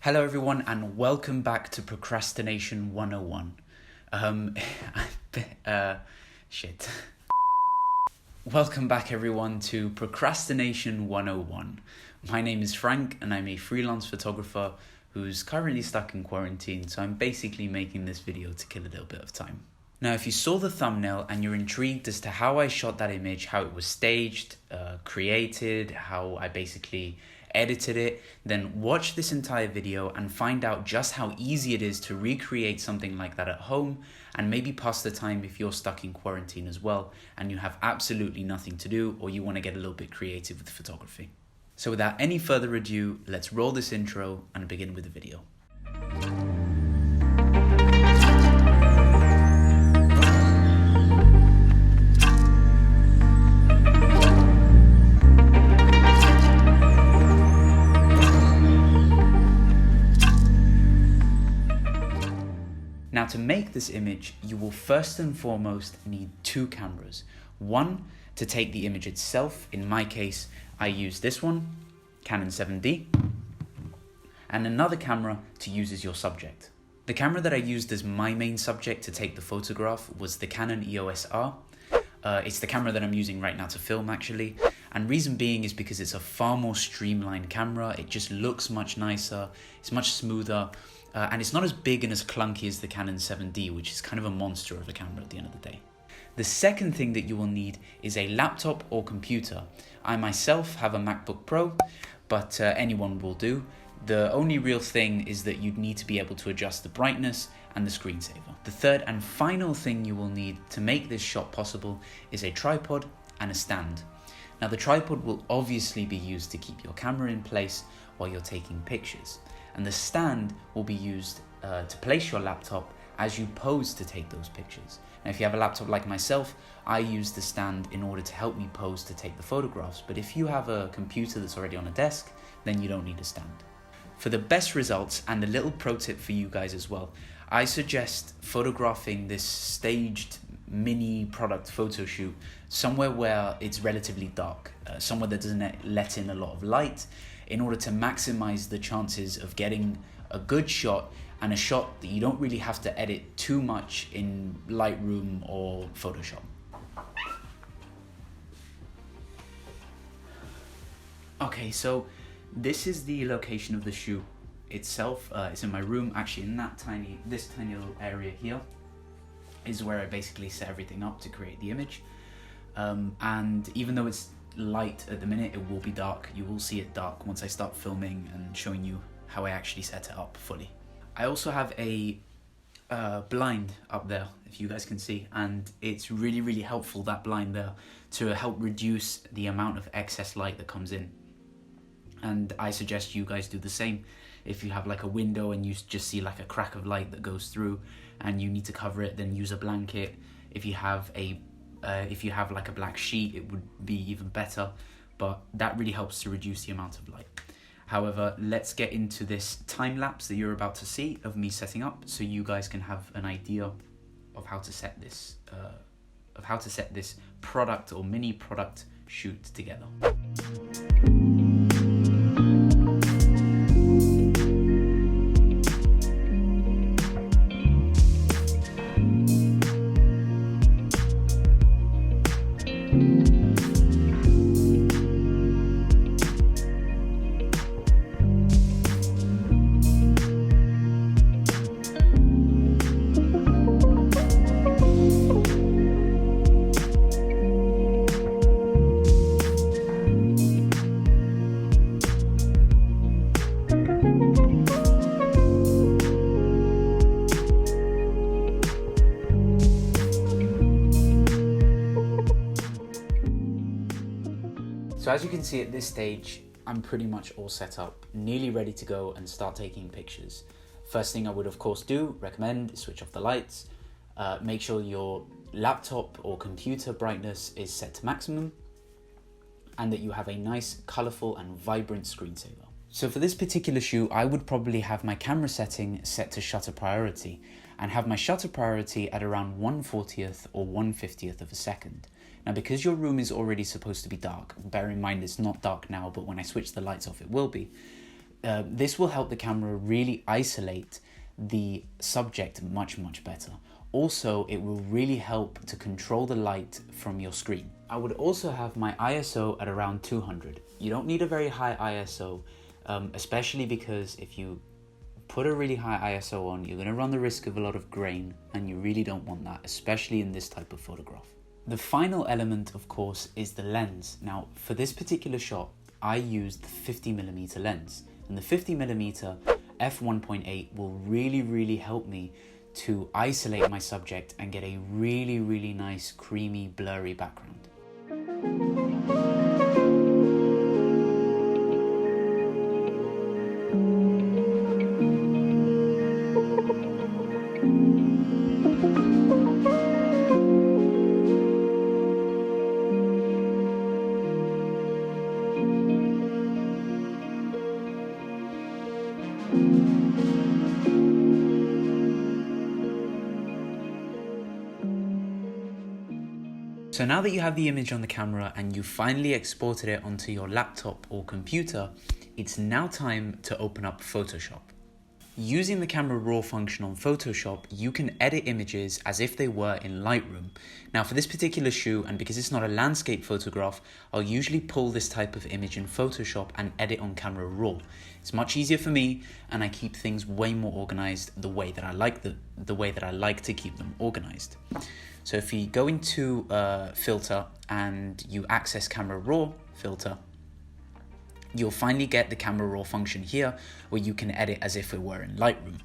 Hello everyone and welcome back to Procrastination 101. Shit. Welcome back everyone to Procrastination 101. My name is Frank and I'm a freelance photographer who's currently stuck in quarantine, so I'm basically making this video to kill a little bit of time. Now, if you saw the thumbnail and you're intrigued as to how I shot that image, how it was staged, created, how I basically edited it, then watch this entire video and find out just how easy it is to recreate something like that at home and maybe pass the time if you're stuck in quarantine as well and you have absolutely nothing to do or you want to get a little bit creative with photography. So without any further ado, let's roll this intro and begin with the video. Now, to make this image, you will first and foremost need two cameras. One to take the image itself. In my case, I use this one, Canon 7D, and another camera to use as your subject. The camera that I used as my main subject to take the photograph was the Canon EOS R. It's the camera that I'm using right now to film actually. And reason being is because it's a far more streamlined camera. It just looks much nicer, it's much smoother, and it's not as big and as clunky as the Canon 7D, which is kind of a monster of a camera at the end of the day. The second thing that you will need is a laptop or computer. I myself have a MacBook Pro, but anyone will do. The only real thing is that you'd need to be able to adjust the brightness and the screensaver. The third and final thing you will need to make this shot possible is a tripod and a stand. Now, the tripod will obviously be used to keep your camera in place while you're taking pictures, and the stand will be used to place your laptop as you pose to take those pictures. Now, if you have a laptop like myself, I use the stand in order to help me pose to take the photographs, but if you have a computer that's already on a desk, then you don't need a stand. For the best results, and a little pro tip for you guys as well, I suggest photographing this staged mini product photo shoot somewhere where it's relatively dark, somewhere that doesn't let in a lot of light, in order to maximize the chances of getting a good shot and a shot that you don't really have to edit too much in Lightroom or Photoshop. Okay, so this is the location of the shoot itself. It's in my room, actually in this tiny little area here is where I basically set everything up to create the image. And even though it's light at the minute, it will be dark. You will see it dark once I start filming and showing you how I actually set it up fully. I also have a blind up there, if you guys can see, and it's really helpful, that blind there, to help reduce the amount of excess light that comes in. And I suggest you guys do the same. If you have like a window and you just see like a crack of light that goes through and you need to cover it, then use a blanket. If you have like a black sheet, it would be even better, but that really helps to reduce the amount of light. However, let's get into this time lapse that you're about to see of me setting up, so you guys can have an idea of how to set this product or mini product shoot together. So as you can see at this stage, I'm pretty much all set up, nearly ready to go and start taking pictures. First thing I would of course recommend is switch off the lights, make sure your laptop or computer brightness is set to maximum, and that you have a nice, colorful and vibrant screensaver. So for this particular shoot, I would probably have my camera setting set to shutter priority and have my shutter priority at around 1/40th or 1/50th of a second. Now, because your room is already supposed to be dark, bear in mind it's not dark now, but when I switch the lights off, it will be. This will help the camera really isolate the subject much better. Also, it will really help to control the light from your screen. I would also have my ISO at around 200. You don't need a very high ISO, especially because if you put a really high ISO on, you're going to run the risk of a lot of grain, and you really don't want that, especially in this type of photograph. The final element, of course, is the lens. Now, for this particular shot, I used the 50mm lens, and the 50mm f1.8 will really help me to isolate my subject and get a really nice, creamy, blurry background. So now that you have the image on the camera and you finally exported it onto your laptop or computer, it's now time to open up Photoshop. Using the camera raw function on Photoshop, you can edit images as if they were in Lightroom. Now for this particular shoot, and because it's not a landscape photograph, I'll usually pull this type of image in Photoshop and edit on camera raw. It's much easier for me, and I keep things way more organized the way that I like to keep them organized. So if you go into filter and you access camera raw filter, you'll finally get the camera raw function here where you can edit as if it were in Lightroom.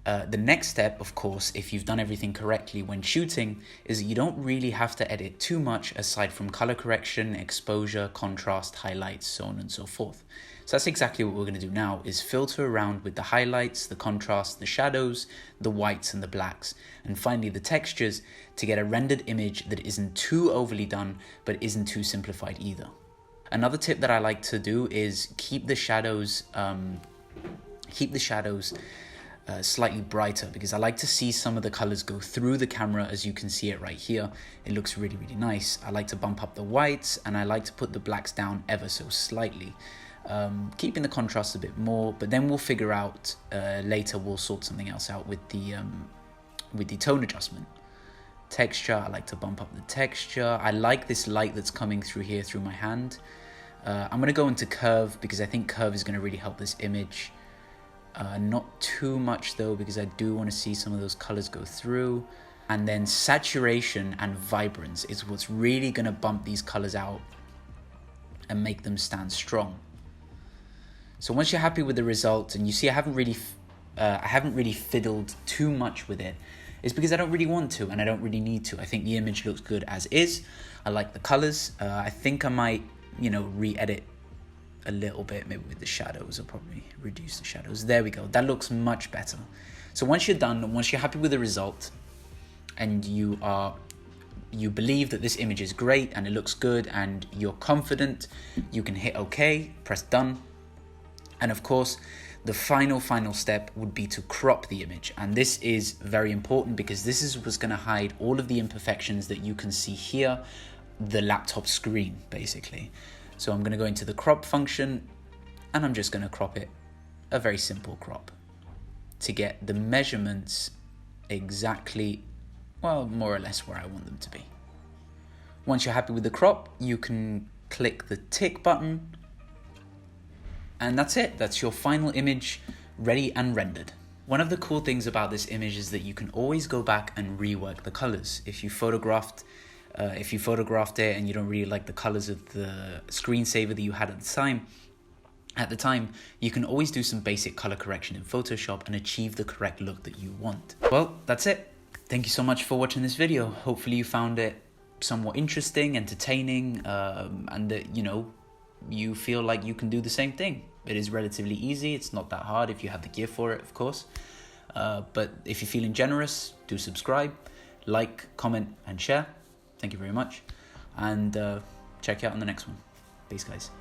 The next step, of course, if you've done everything correctly when shooting, is that you don't really have to edit too much aside from color correction, exposure, contrast, highlights, so on and so forth. So that's exactly what we're going to do now, is filter around with the highlights, the contrast, the shadows, the whites and the blacks, and finally the textures to get a rendered image that isn't too overly done, but isn't too simplified either. Another tip that I like to do is keep the shadows slightly brighter, because I like to see some of the colors go through the camera, as you can see it right here. It looks really nice. I like to bump up the whites, and I like to put the blacks down ever so slightly, keeping the contrast a bit more, but then we'll figure out later, we'll sort something else out with the tone adjustment. Texture, I like to bump up the texture. I like this light that's coming through here through my hand. I'm going to go into curve because I think curve is going to really help this image. Not too much though, because I do want to see some of those colors go through. And then saturation and vibrance is what's really going to bump these colors out and make them stand strong. So once you're happy with the result, and you see I haven't really fiddled too much with it, it's because I don't really want to, and I don't really need to. I think the image looks good as is. I like the colors. I think I might, re-edit a little bit, maybe with the shadows. I'll probably reduce the shadows. There we go. That looks much better. So once you're done, once you're happy with the result, and you believe that this image is great and it looks good and you're confident, you can hit OK, press done. And of course, the final step would be to crop the image. And this is very important because this is what's going to hide all of the imperfections that you can see here, the laptop screen, basically. So I'm going to go into the crop function, and I'm just going to crop it, a very simple crop, to get the measurements exactly, well, more or less where I want them to be. Once you're happy with the crop, you can click the tick button, and that's it. That's your final image ready and rendered. One of the cool things about this image is that you can always go back and rework the colors. If you photographed it and you don't really like the colors of the screensaver that you had at the time, you can always do some basic color correction in Photoshop and achieve the correct look that you want. Well, that's it. Thank you so much for watching this video. Hopefully you found it somewhat interesting, entertaining, and that, you feel like you can do the same thing. It is relatively easy. It's not that hard if you have the gear for it, of course. But if you're feeling generous, do subscribe, like, comment, and share. Thank you very much. And check you out on the next one. Peace, guys.